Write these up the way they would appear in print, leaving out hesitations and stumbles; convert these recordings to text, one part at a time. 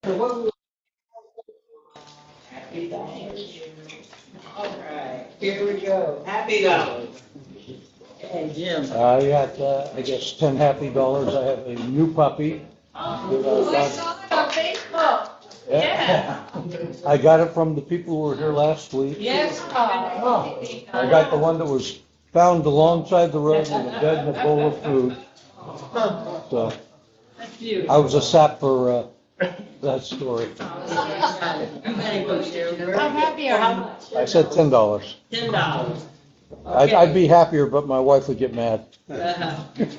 All right, here we go. Happy dollars. Hey, Jim. I got, I guess, 10 happy dollars. I have a new puppy. Oh, I saw it on Facebook. Yeah. I got it from the people who were here last week. Yes. I got the one that was found alongside the road with a bed and a bowl of food. So I was a sap for that story. How happy or how much? I said $10. $10. I'd be happier, but my wife would get mad. If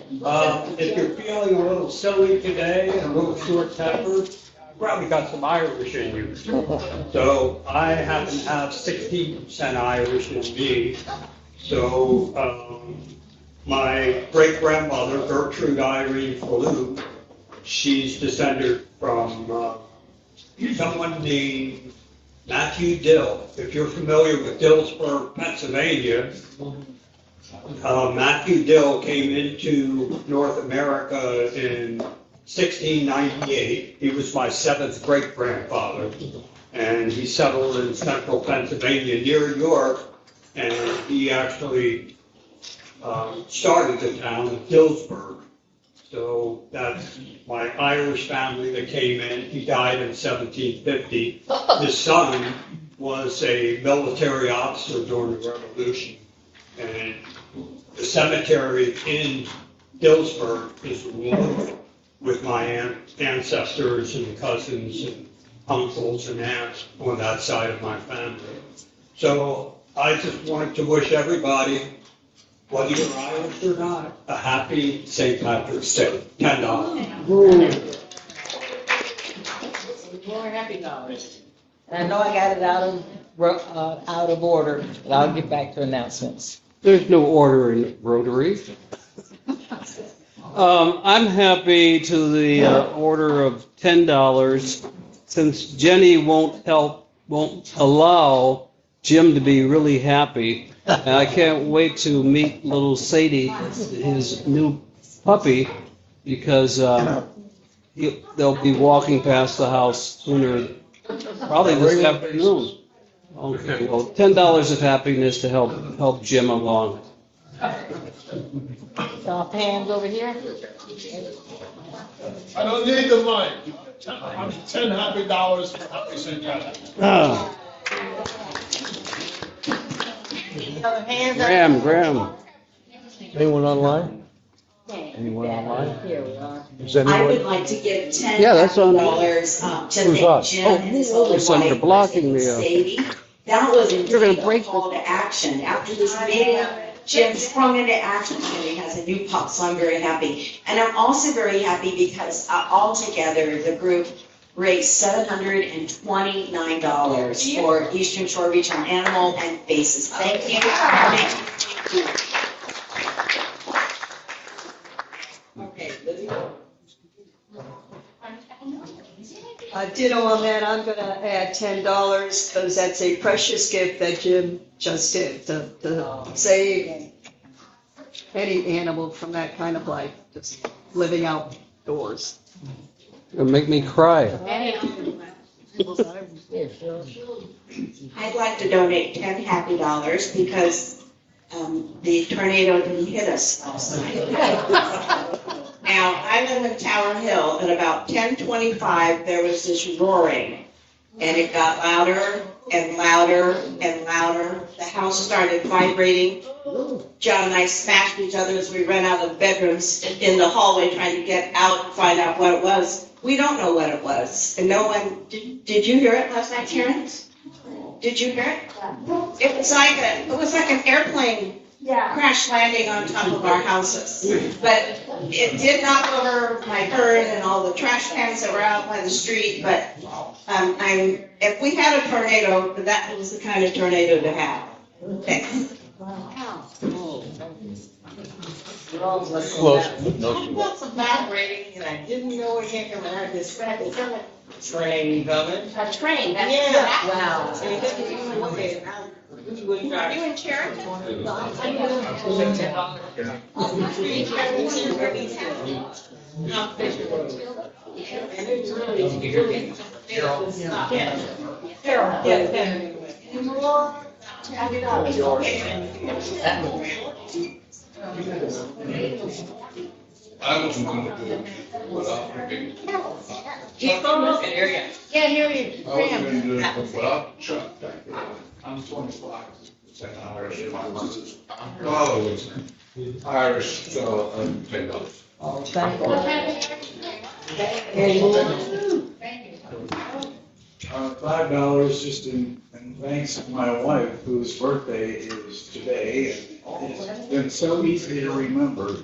you're feeling a little silly today and a little short-tempered, you probably got some Irish in you. So I happen to have 60% Irish in me. So my great-grandmother, Gertrude Irene Fallu, she's descended from someone named Matthew Dill. If you're familiar with Dillsburg, Pennsylvania, Matthew Dill came into North America in 1698. He was my seventh great-grandfather, and he settled in central Pennsylvania near York, and he actually started the town of Dillsburg. So that's my Irish family that came in. He died in 1750. His son was a military officer during the Revolution. And the cemetery in Dillsburg is remote with my ancestors and cousins and uncles and aunts on that side of my family. So I just wanted to wish everybody, whether you're Irish or not, a happy St. Patrick's Day. $10. More happy dollars. And I know I got it out of order, but I'll get back to announcements. There's no order in Rotary. I'm happy to the order of $10 since Jenny won't allow Jim to be really happy. And I can't wait to meet little Sadie, his new puppy, because they'll be walking past the house sooner, probably this afternoon. Okay, well, $10 of happiness to help Jim along. Soft hands over here. I don't need the mic. I'm 10 happy dollars for Happy St. Patrick's. Other hands. Graham. Anyone online? Anyone online? Here we are. Is I would anyone? like to give $10 Yeah, that's on- to Who's thank us? Jim and his older Son, you're wife, blocking me. Sadie. That was You're gonna break a call to action. After this meeting, Jim sprung into action and he has a new pup, so I'm very happy. And I'm also very happy because altogether, the group raised $729 for Eastern Shore Regional Animal and Faces. Thank you. Thank you. Okay, Lydia. Ditto on that, I'm gonna add $10, because that's a precious gift that Jim just did, to save any animal from that kind of life, just living outdoors. It'll make me cry. I'd like to donate 10 happy dollars because the tornado didn't hit us last night. Now, I live in Tower Hill, and about 10:25, there was this roaring, and it got louder and louder and louder. The house started vibrating. John and I smashed each other as we ran out of the bedrooms in the hallway trying to get out and find out what it was. We don't know what it was, and no one, did you hear it last night, Karen? Did you hear it? It was like an airplane crash landing on top of our houses. But it did knock over my bird and all the trash cans that were out by the street, but if we had a tornado, that was the kind of tornado to have. Thanks. Close, but no I felt some vibrating and I didn't know it came from, and I just felt it coming. Train coming. A train, that's Yeah. Wow. You in Sharon? And it's really Harold. Any more? Happy dollars. I wasn't gonna do it without picking. Keep on. Area. Yeah, here you, I wasn't Graham. gonna do it without Chuck back there. I'm 25. It's an Irish. Well, I was Irish, so I'm $10. Oh, thank Well, you. happy- Any more? Thank you. $5 just in thanks to my wife, whose birthday is today, and it's been so easy to remember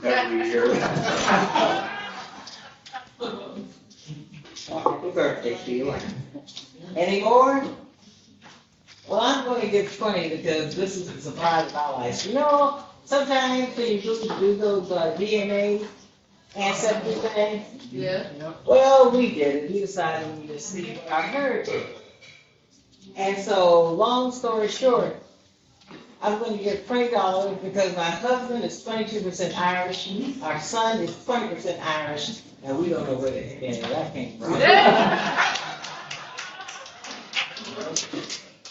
every year. Happy birthday to you. Any more? Well, I'm going to give 20 because this is a surprise of my life. You know, sometimes when you do those DNA ancestry things. Yeah. Well, we did it. We decided we just see our heritage. And so, long story short, I'm going to get $20 because my husband is 22% Irish, our son is 20% Irish, and we don't know where the heck that came from.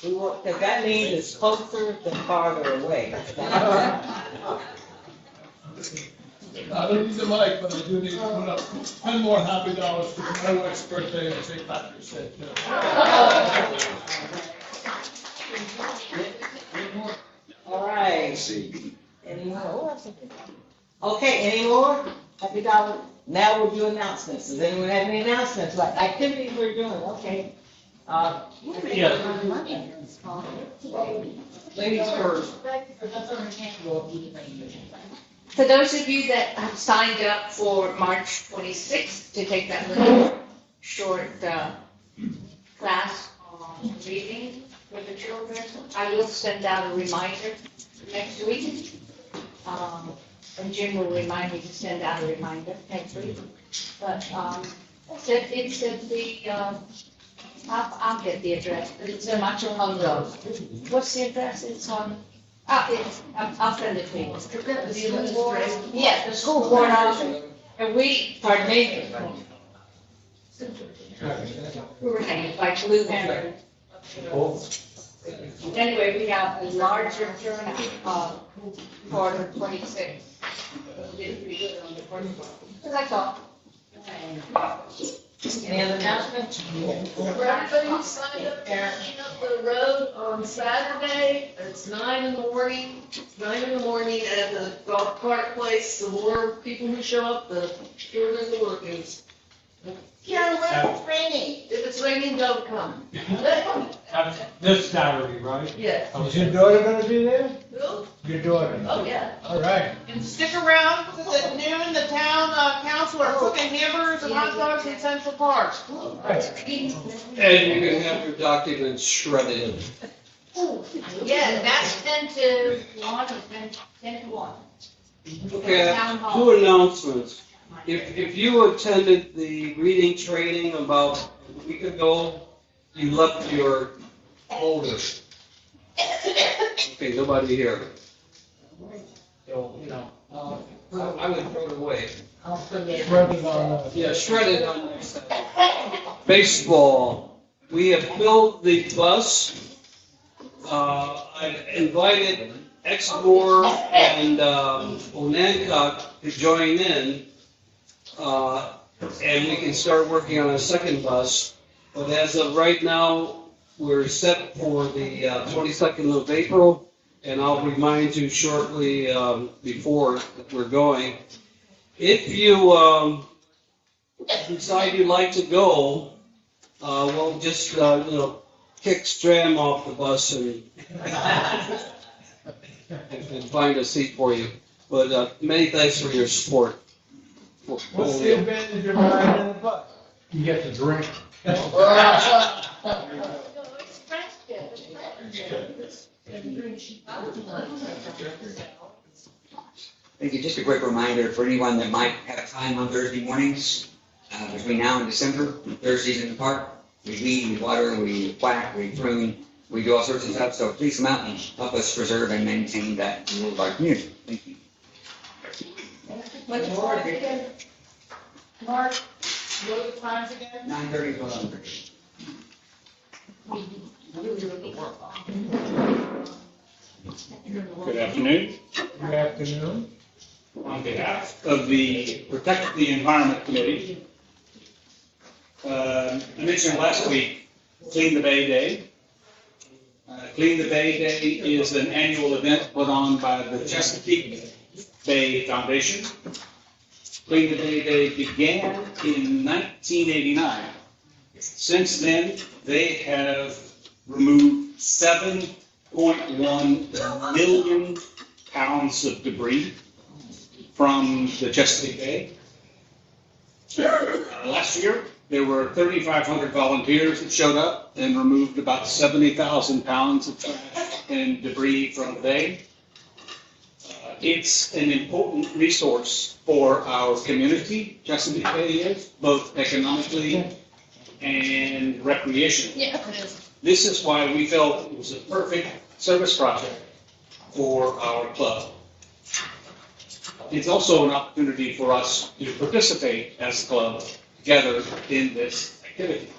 Because that means it's closer than farther away. I don't need the mic, but I do need to put up 10 more happy dollars for my wife's birthday and St. Patrick's Day. All right. Any more? Okay, any more? Happy dollar. Now we'll do announcements. Does anyone have any announcements, like activities we're doing? Okay. Ladies first. For those of you that have signed up for March 26th to take that little short class on reading for the children, I will send out a reminder next week. And Jim will remind me to send out a reminder next week. But it's at the, I'll get the address. It's in Macho Road. What's the address? It's on, I'll send it to you. The school board? Yeah, the school board office. And pardon me? We were hanging by Blue Banner. Anyway, we have a larger turnout for the 26th. Did pretty good on the first one. So that's all. Any other announcements? Everybody signed up to clean up the road on Saturday. It's 9 in the morning. 9 in the morning at the golf cart place. The more people who show up, the shorter the work is. Karen, when it's raining. If it's raining, don't come. This Saturday, right? Yeah. Is your daughter gonna be there? Who? Your daughter. Oh, yeah. All right. And stick around, because at noon, the town council are cooking hamburgers and hot dogs in Central Park. And you can have your documents shredded. Yeah, that's 10 to 1, 10 to 1. Okay, Town hall. 2 announcements. If you attended the reading training about a week ago, you left your folder. Okay, nobody here. So, I would throw it away. Yeah, shredded on your side. Baseball. We have filled the bus. I invited Exmoor and Onancock to join in. And we can start working on a second bus. But as of right now, we're set for the 22nd of April, and I'll remind you shortly before that we're going. If you decide you'd like to go, we'll just kick Stram off the bus and find a seat for you. But many thanks for your support. What's the advantage of riding in the bus? You get to drink. Thank you. Just a quick reminder for anyone that might have time on Thursday mornings, between now and December, Thursdays in the park, we weed, we water, we whack, we prune, we do all sorts of stuff. So please come out and help us preserve and maintain that rule of our community. Thank you. What's more again? Mark? What are the times again? 9:30 to 11:30. Good afternoon. Good afternoon. On behalf of the Protect the Environment Committee, I mentioned last week, Clean the Bay Day. Clean the Bay Day is an annual event put on by the Chesapeake Bay Foundation. Clean the Bay Day began in 1989. Since then, they have removed 7.1 million pounds of debris from the Chesapeake Bay. Last year, there were 3,500 volunteers that showed up and removed about 70,000 pounds of trash and debris from the bay. It's an important resource for our community, Chesapeake Bay is, both economically and recreationally. Yeah, it is. This is why we felt it was a perfect service project for our club. It's also an opportunity for us to participate as a club together in this activity.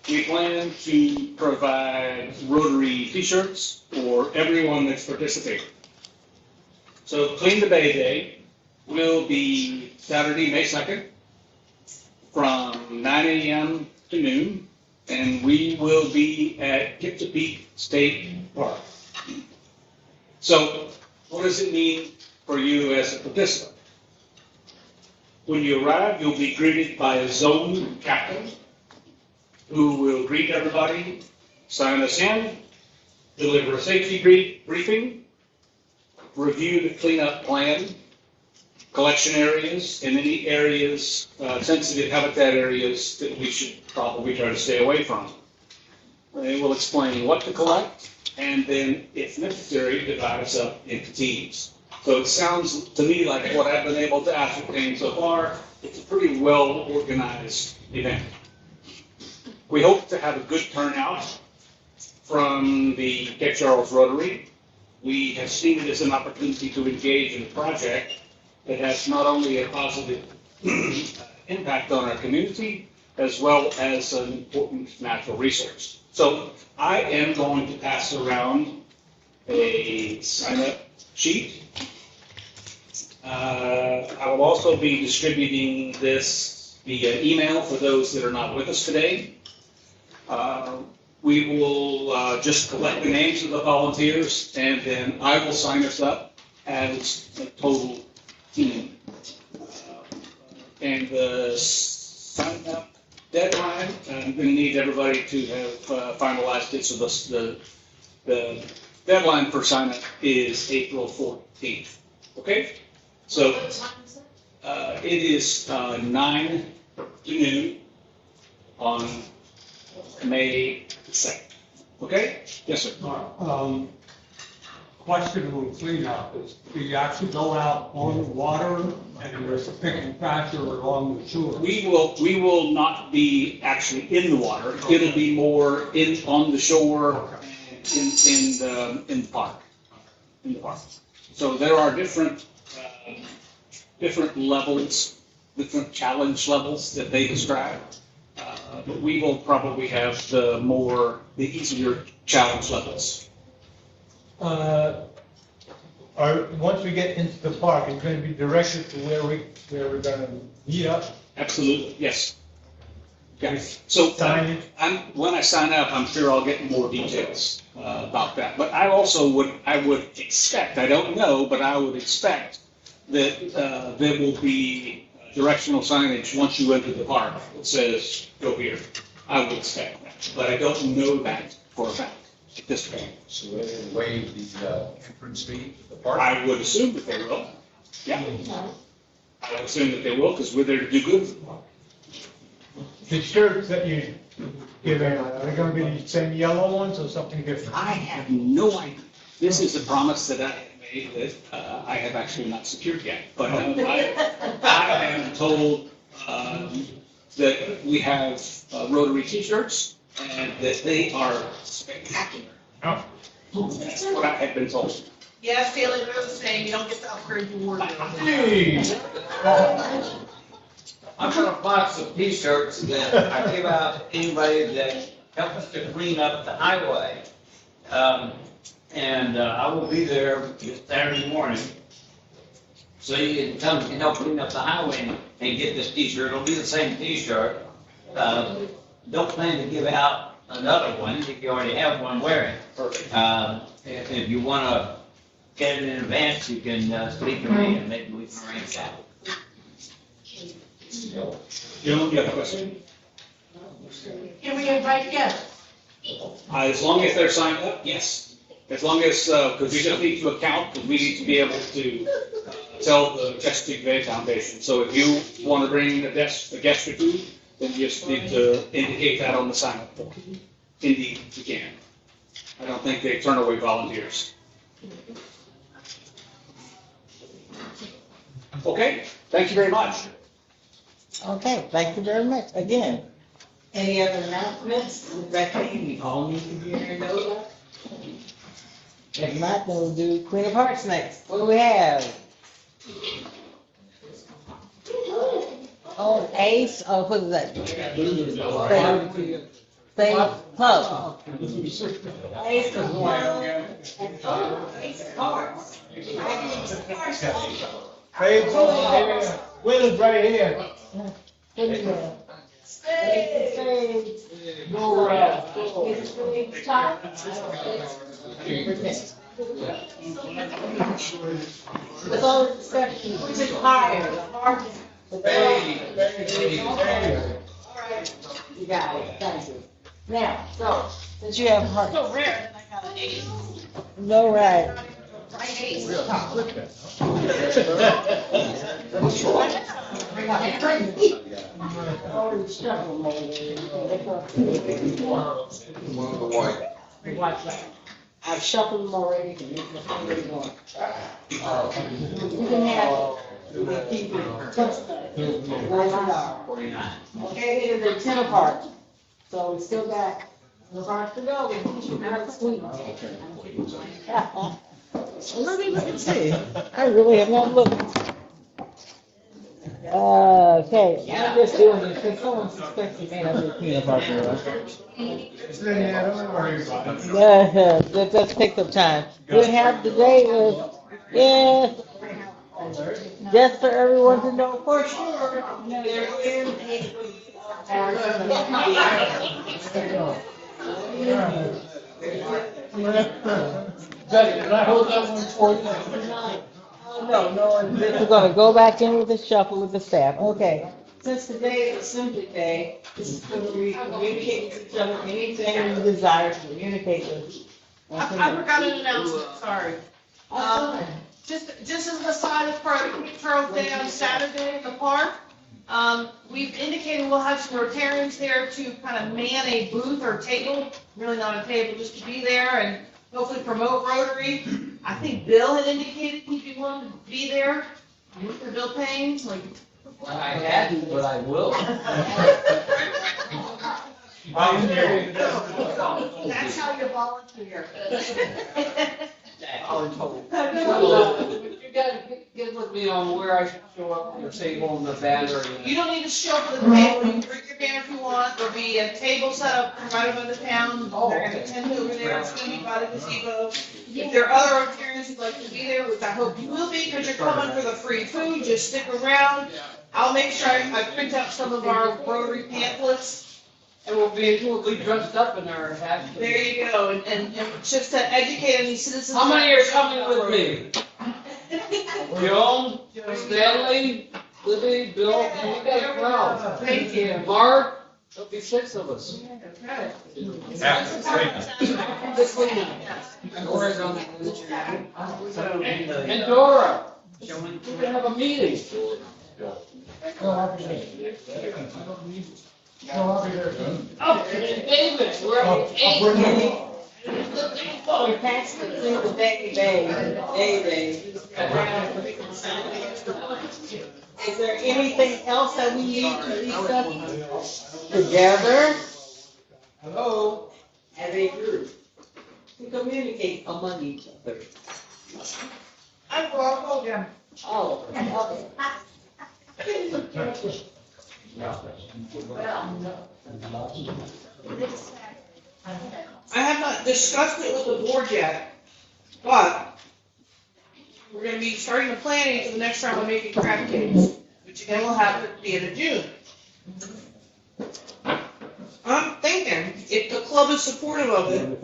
We plan to provide Rotary t-shirts for everyone that's participating. So Clean the Bay Day will be Saturday, May 2nd, from 9 a.m. to noon, and we will be at Chesapeake State Park. So what does it mean for you as a participant? When you arrive, you'll be greeted by a zone captain who will greet everybody, sign us in, deliver a safety briefing, review the cleanup plan, collection areas, and any areas, sensitive habitat areas that we should probably try to stay away from. They will explain what to collect, and then, if necessary, divide us up into teams. So it sounds to me like what I've been able to ascertain so far, it's a pretty well-organized event. We hope to have a good turnout from the Cape Charles Rotary. We have seen it as an opportunity to engage in a project that has not only a positive impact on our community, as well as an important natural resource. So I am going to pass around a sign-up sheet. I will also be distributing this via email for those that are not with us today. We will just collect the names of the volunteers, and then I will sign us up as a total team. And the sign-up deadline, I'm going to need everybody to have finalized it, so the deadline for sign-up is April 14th. Okay? So it is 9 to noon on May 2nd. Okay? Yes, sir. Question on cleanup is, do you actually go out on the water and there's a picking factor along the shore? We will not be actually in the water. It'll be more on the shore and in the park. In the park. So there are different levels, different challenge levels that they describe. But we will probably have the easier challenge levels. Once we get into the park, it's going to be directed to where we're going to meet up? Absolutely, yes. Yeah. So when I sign up, I'm sure I'll get more details about that. But I would expect, I don't know, but I would expect that there will be directional signage once you enter the park that says, go here. I would expect that, but I don't know that for a fact at this point. So they will waive the entrance fee to the park? I would assume that they will. Yeah. I would assume that they will, because we're there to do good. The shirts that you give out, are they going to be the same yellow ones or something different? I have no idea. This is a promise that I have made that I have actually not secured yet. But I am told that we have Rotary t-shirts and that they are spectacular. Oh. That's what I have been told. Yes, feeling the same, you don't get to upgrade your wardrobe. Hey! I've got a box of T-shirts that I give out to anybody that helps to clean up the highway. I will be there this Saturday morning. So you can come and help clean up the highway and get this T-shirt. It'll be the same T-shirt. Don't plan to give out another one if you already have one wearing. Perfect. If you want to get it in advance, you can speak to me and maybe we can arrange that. Joan, you have a question? Can we invite guests? As long as they're signed up, yes. As long as, because we just need to account, because we need to be able to tell the Chesapeake Bay Foundation. So if you want to bring a guest or two, then you just need to indicate that on the sign-up form. Indeed, you can. I don't think they turn away volunteers. Okay, thank you very much. Okay, thank you very much. Again, any other announcements? Rebecca, we all need to be here and know that. If not, then we'll do Queen of Hearts next. What do we have? Oh, Ace, oh, what is that? Same Club. Ace of Club. Ace of Hearts. Fade's over here. Will's right here. Spades. No round. It's all discussion, which is higher, the hardest. All right, you got it, thank you. Now, so, since you have heart. So rare that I got an ace. No, right. Right ace. Watch that. I've shuffled them already. You can have. Okay, it is a 10 of hearts. So we still got the hearts to go. Not sweet. Let me look and see. I really have not looked. Okay, I'm just doing this because someone suspects you may not be a peanut butter. Yeah, don't worry about it. Yeah, let's take some time. We have today is, yes, just for everyone to know for sure, there is Betty, can I hold that one for you? No, we're gonna go back in with the shuffle with the staff. Okay. Since today is a Simply Day, this is when we communicate with each other anything we desire to communicate with. I forgot an announcement, sorry. Just as an aside, as part of the King Charles Day on Saturday in the park, we've indicated we'll have some Rotarians there to kind of man a booth or table, really not a table, just to be there and hopefully promote Rotary. I think Bill had indicated he'd be willing to be there. Mr. Bill Payne, like. I hadn't, but I will. That's how you volunteer. You gotta get with me on where I should show up on the table and the banner. You don't need to show up at the table, you can bring your banner if you want, there'll be a table set up right above the town, they're gonna attend over there, it's gonna be by the gazebo. If there are other Rotarians who'd like to be there, which I hope you will be, because you're coming for the free food, just stick around. I'll make sure I print out some of our Rotary pamphlets. And we'll be dressed up in our hats. There you go, and just to educate any citizens. How many are coming with me? Joan, Stanley, Libby, Bill, and you got a crowd. Thank you. Mark, there'll be 6 of us. Okay. And Dora, we're gonna have a meeting. Oh, David, we're at 8. We passed it through the day. Is there anything else that we need to discuss together? Hello? As a group, to communicate among each other. I'm Paul Hogan. Oh, okay. I have not discussed it with the board yet, but we're gonna be starting the planning for the next round of making crab cakes, which again will happen at the end of June. I'm thinking, if the club is supportive of it,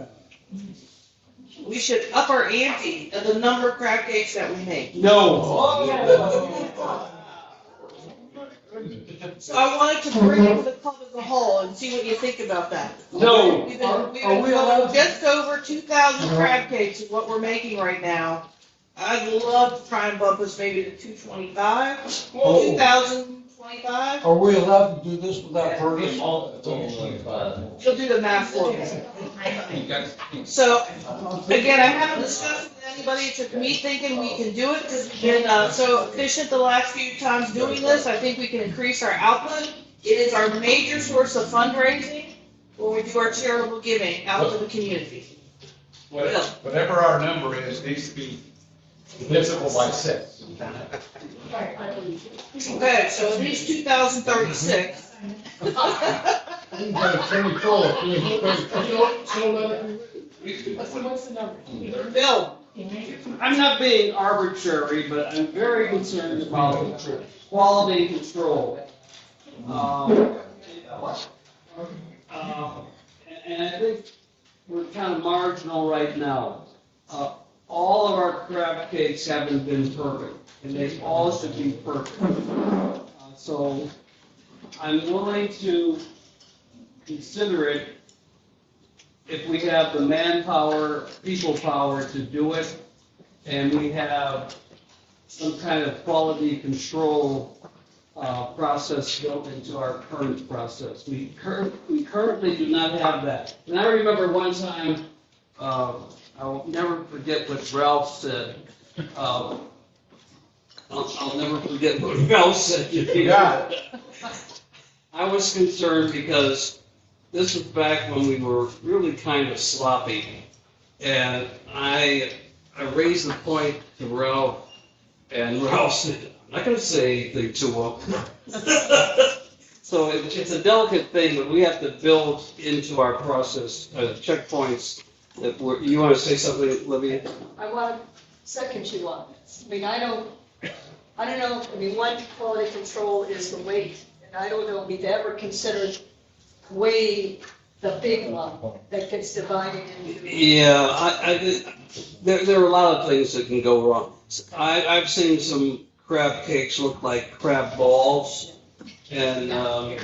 we should up our ante of the number of crab cakes that we make. No. So I wanted to bring it to the club as a whole and see what you think about that. No. We've been just over 2,000 crab cakes is what we're making right now. I'd love to try and bump us maybe to 225, 2,025. Are we allowed to do this without Curtis? She'll do the math for me. So, again, I haven't discussed it with anybody, it took me thinking we can do it, because we've been so efficient the last few times doing this, I think we can increase our output. It is our major source of fundraising when we do our charitable giving out to the community. Whatever our number is, needs to be divisible by 6. Okay, so at least 2,036. What's the number? Bill? I'm not being arbitrary, but I'm very concerned about quality control. And I think we're kind of marginal right now. All of our crab cakes haven't been perfect, and they all should be perfect. So I'm willing to consider it if we have the manpower, people power to do it, and we have some kind of quality control process built into our current process. We currently do not have that. And I remember one time, I'll never forget what Ralph said. I'll never forget what Ralph said. Yeah. I was concerned because this was back when we were really kind of sloppy. And I raised the point to Ralph, and Ralph said, I'm not going to say anything to him. So it's a delicate thing, but we have to build into our process checkpoints. You want to say something, Libby? I want to second you on this. I mean, I don't know, I mean, one quality control is the weight, and I don't know if we've ever considered weighing the big one that gets divided into. Yeah, there are a lot of things that can go wrong. I've seen some crab cakes look like crab balls, and that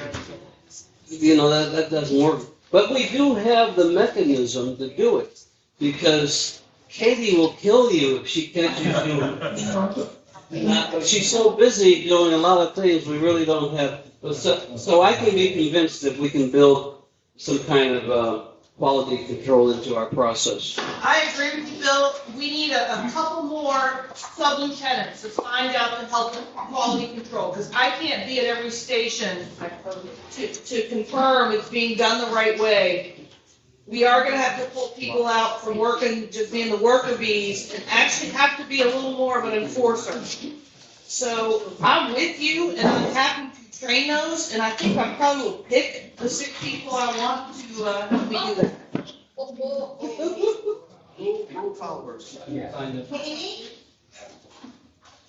doesn't work. But we do have the mechanism to do it, because Katie will kill you if she catches you. She's so busy doing a lot of things, we really don't have. So I can be convinced that we can build some kind of quality control into our process. I agree with you, Bill. We need a couple more sub-lieutenants to find out to help with quality control, because I can't be at every station to confirm it's being done the right way. We are going to have to pull people out from working, just being the worker bees, and actually have to be a little more of an enforcer. So I'm with you, and I'm happy to train those, and I think I probably will pick the 6 people I want to help me do that. Katie?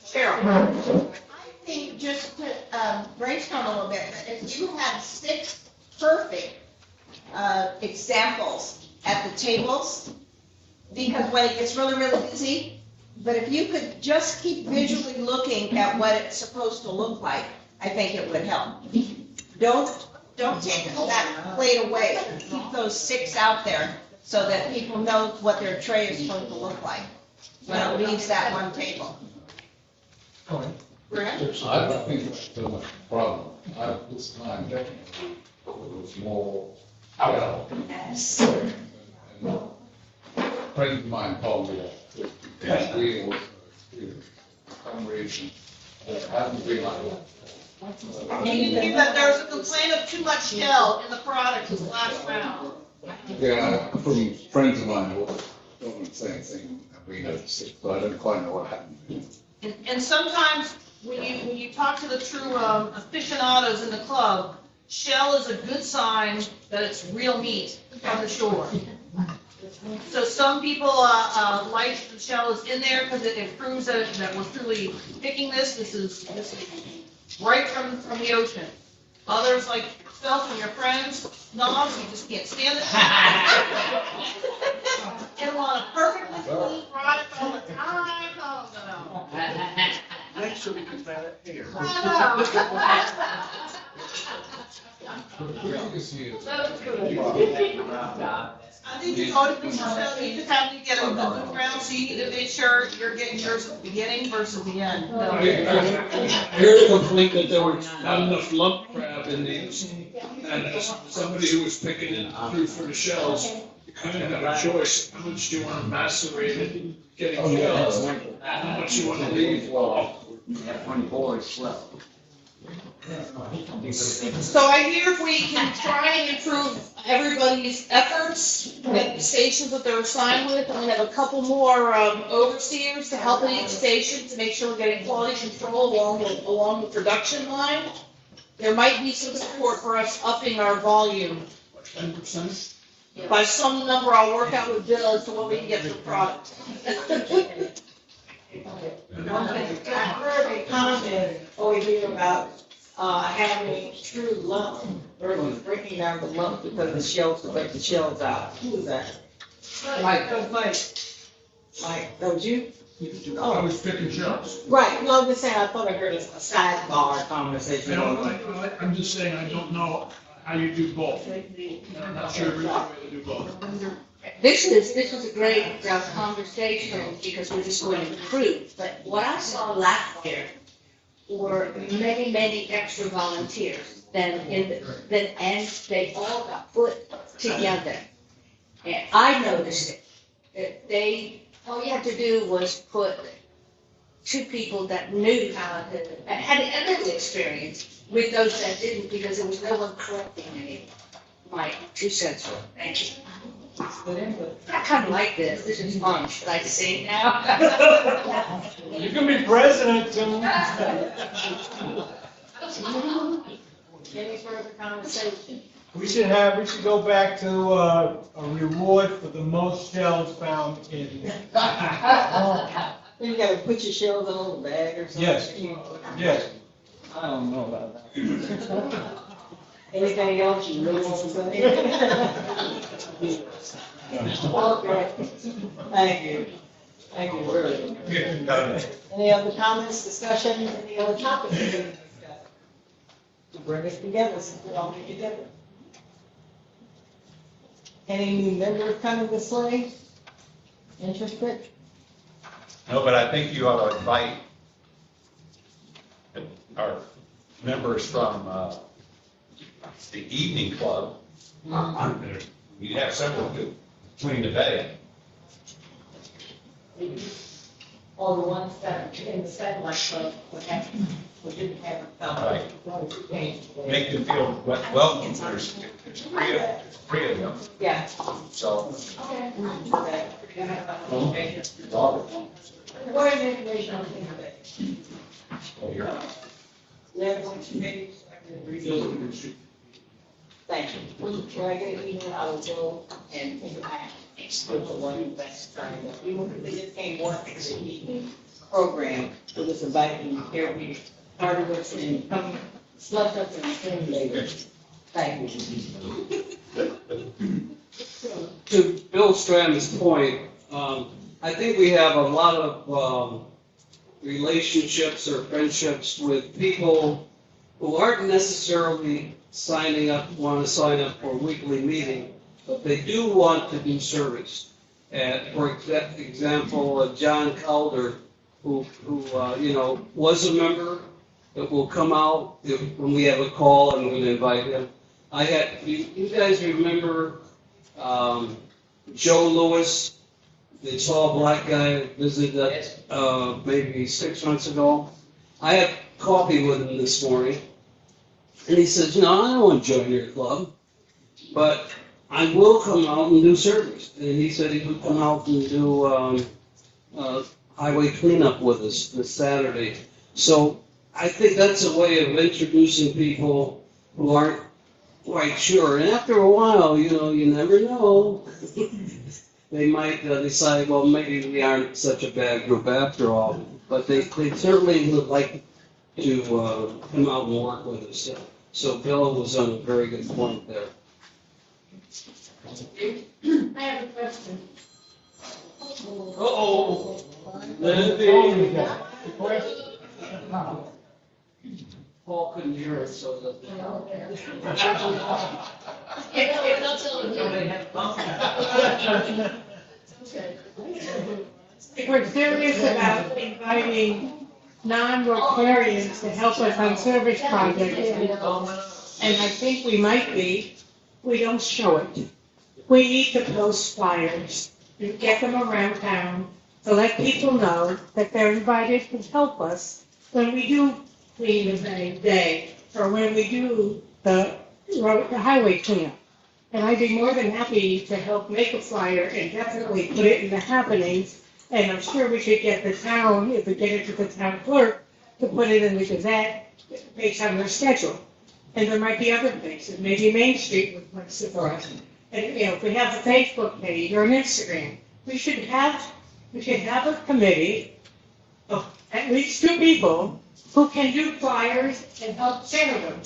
Cheryl? I think just to brainstorm a little bit, but if you had 6 perfect examples at the tables, because when it gets really, really busy, but if you could just keep visually looking at what it's supposed to look like, I think it would help. Don't take that plate away. Keep those 6 out there so that people know what their tray is supposed to look like when it leaves that one table. Brad? I don't think that's too much problem. This time, definitely, it was more, Yes. friends of mine called me that we was, for some reason, it hasn't been like that. That there's a complaint of too much gel in the product this last round. Yeah, from friends of mine, who don't want to say anything, we noticed it, but I don't quite know what happened. And sometimes when you talk to the true aficionados in the club, shell is a good sign that it's real meat from the shore. So some people like the shell is in there because it proves that we're truly picking this. This is right from the ocean. Others like yourself and your friends, snobs, you just can't stand it. And want a perfectly clean product all the time. Oh, no. Make sure we can plan it here. I think you ought to put yourself, you just have to get a good round, so you need to make sure you're getting yours at the beginning versus the end. I heard a complaint that there were not enough lump crab in these, and as somebody who was picking it through for the shells, you kind of have a choice, how much do you want to macerate it, getting shells, how much you want to leave. Have 24 as well. So I hear if we can try and improve everybody's efforts at the stations that they're assigned with, and we have a couple more overseers to help at each station to make sure we're getting quality control along the production line. There might be some support for us upping our volume. 10%? By some number, I'll work out with Bill as to what we can get for product. I heard a comment over here about having true lump versus breaking down the lump because the shells to break the shells out. Who was that? Mike. Mike, that was you? I was picking shells. Right, no, I'm just saying, I thought I heard a sidebar conversation. I'm just saying, I don't know how you do both. I'm not sure every way to do both. This is a great conversation because we're just going to improve. But what I saw last year were many extra volunteers. And they all got put together. And I noticed it. All you had to do was put two people that knew how to, had a little experience with those that didn't, because there was no one correcting any. My 2 cents worth. Thank you. I kind of like this. This is fun. Should I sing now? You can be president, Tim. Any further conversation? We should go back to a reward for the most shells found in. You gotta put your shells in a little bag or something. Yes. I don't know about that. Anything else you really want to say? Okay. Thank you, really. Any other comments, discussion, any other topics we can discuss? To bring us together, since we're all together. Any new members coming this way? Interested? No, but I think you ought to invite our members from the evening club. We have several between the day. All the ones that in the satellite club, we didn't have Right. it. Make them feel welcome. There's three of them. Yeah. So. What is information on things today? Well, you're. Thank you. When I get an email, I will go and interact with the one that's signed up. We just came work for the evening program, so just inviting every part of us and come slush us and sing later. Thank you. To Bill Strand's point, I think we have a lot of relationships or friendships with people who aren't necessarily want to sign up for a weekly meeting, but they do want to do service. And for example, John Calder, who was a member, that will come out when we have a call and we'll invite him. You guys remember Joe Lewis, the tall black guy that visited us maybe 6 months ago? I had coffee with him this morning, and he says, I don't want to join your club, but I will come out and do service. And he said he would come out and do highway cleanup with us this Saturday. So I think that's a way of introducing people who aren't quite sure. And after a while, you never know. They might decide, well, maybe we aren't such a bad group after all. But they certainly would like to come out and work with us. So Bill was on a very good point there. I have a question. Uh-oh. Paul couldn't hear us, so that. We're serious about inviting non-Rotarians to help us on service projects. And I think we might be. We don't show it. We need to post flyers and get them around town to let people know that they're invited to help us when we do clean the day or when we do the highway cleanup. And I'd be more than happy to help make a flyer and definitely put it in the happenings. And I'm sure we could get the town, if we get it to the town clerk, to put it in the Gazette based on their schedule. And there might be other places, maybe Main Street would like it for us. And, if we have a Facebook page or an Instagram, we should have a committee of at least 2 people who can do flyers and help share them.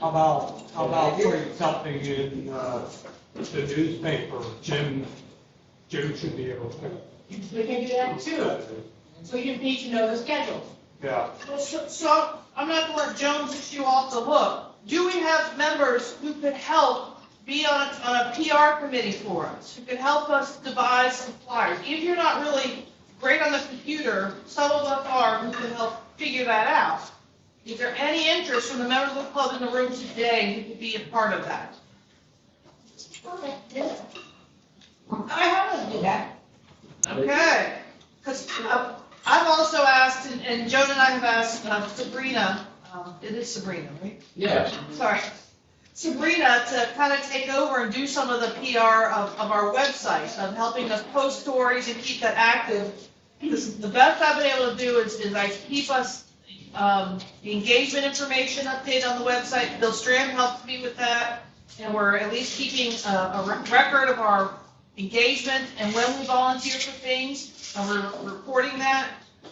How about putting something in the newspaper? Jim should be able to. We can do that too. So you need to know the schedule. Yeah. Well, so I'm not going to let Jones issue off the hook. Do we have members who could help be on a PR committee for us, who could help us devise some flyers? If you're not really great on the computer, some of us are, who can help figure that out. Is there any interest from the members of the club in the room today who could be a part of that? I have to do that. Okay. Because I've also asked, and Joan and I have asked Sabrina, it is Sabrina, right? Yes. Sorry. Sabrina to kind of take over and do some of the PR of our website, of helping us post stories and keep that active. Because the best I've been able to do is I keep us the engagement information updated on the website. Bill Strand helps me with that. And we're at least keeping a record of our engagement and when we volunteer for things, and we're reporting that.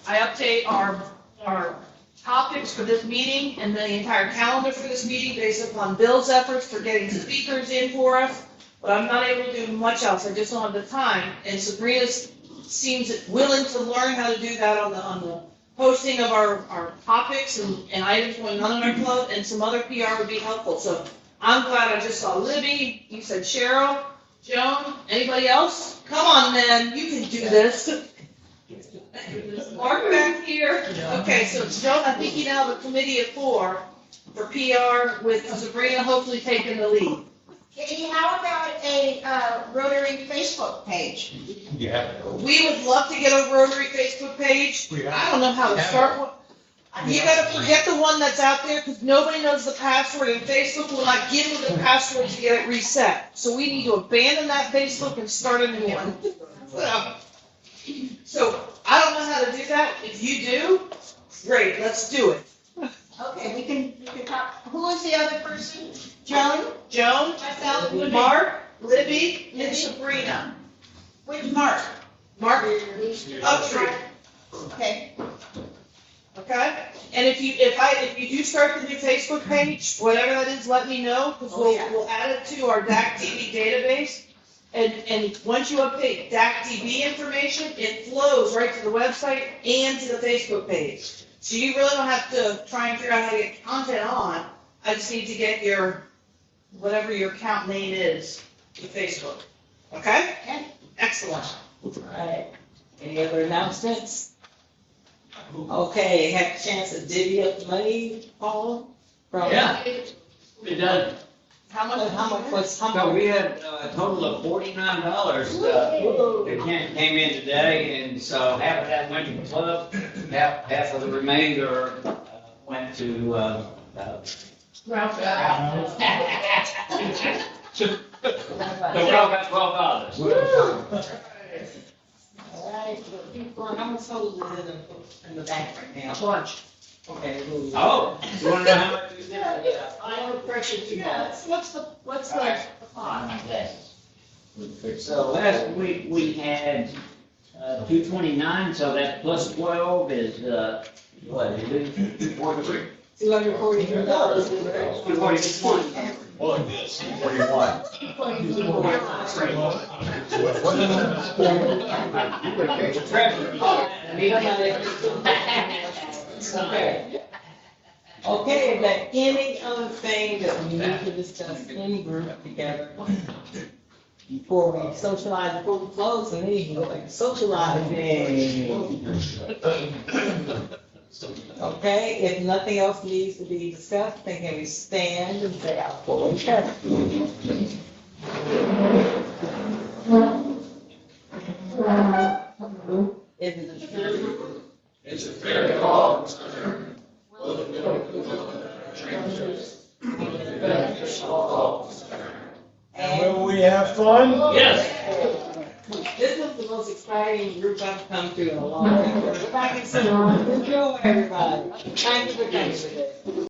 I update our topics for this meeting and the entire calendar for this meeting based upon Bill's efforts for getting speakers in for us. But I'm not able to do much else. I just don't have the time. And Sabrina seems willing to learn how to do that on the posting of our topics and items going on in our club, and some other PR would be helpful. So I'm glad I just saw Libby. You said Cheryl, Joan, anybody else? Come on, man, you can do this. Mark back here. Okay, so Joan, I think you now have a committee of 4 for PR with Sabrina hopefully taking the lead. Katie, how about a Rotary Facebook page? Yeah. We would love to get a Rotary Facebook page. I don't know how to start one. You gotta forget the one that's out there because nobody knows the password, and Facebook will not give you the password to get it reset. So we need to abandon that Facebook and start a new one. So I don't know how to do that. If you do, great, let's do it. Okay, we can talk. Who is the other person? Joan? Joan, Myself? Mark, Libby, and Sabrina. Which Mark? Mark Upstreet. Okay. Okay? And if you do start the new Facebook page, whatever that is, let me know, because we'll add it to our DAC TV database. And once you update DAC TV information, it flows right to the website and to the Facebook page. So you really don't have to try and figure out how to get content on. I just need to get whatever your account name is to Facebook. Okay? Okay. Excellent. All right. Any other announcements? Okay, have a chance to divvy up money, Paul? Yeah. We done. How much? So we had a total of $49 that came in today, and so half of that went to the club, half of the remainder went to Ralph. So we all got $12. All right, how much total is in the bank right now? Lunch. Okay. Oh, you wanna know how much? Yeah, I have a pressure to that. What's the pot? So last week we had, 229, so that plus 12 is, what, is it 43? $243. Well, this, 41. Okay. Okay, is there any other thing that we need to discuss in group together before we socialize, before we close the meeting, we're like socializing? Okay, if nothing else needs to be discussed, then can we stand and say our full intent? Is it true? It's a very long And will we have fun? Yes. this was the most exciting group I've come to in a long time. Go back and sit around, enjoy everybody. Thank you for coming today.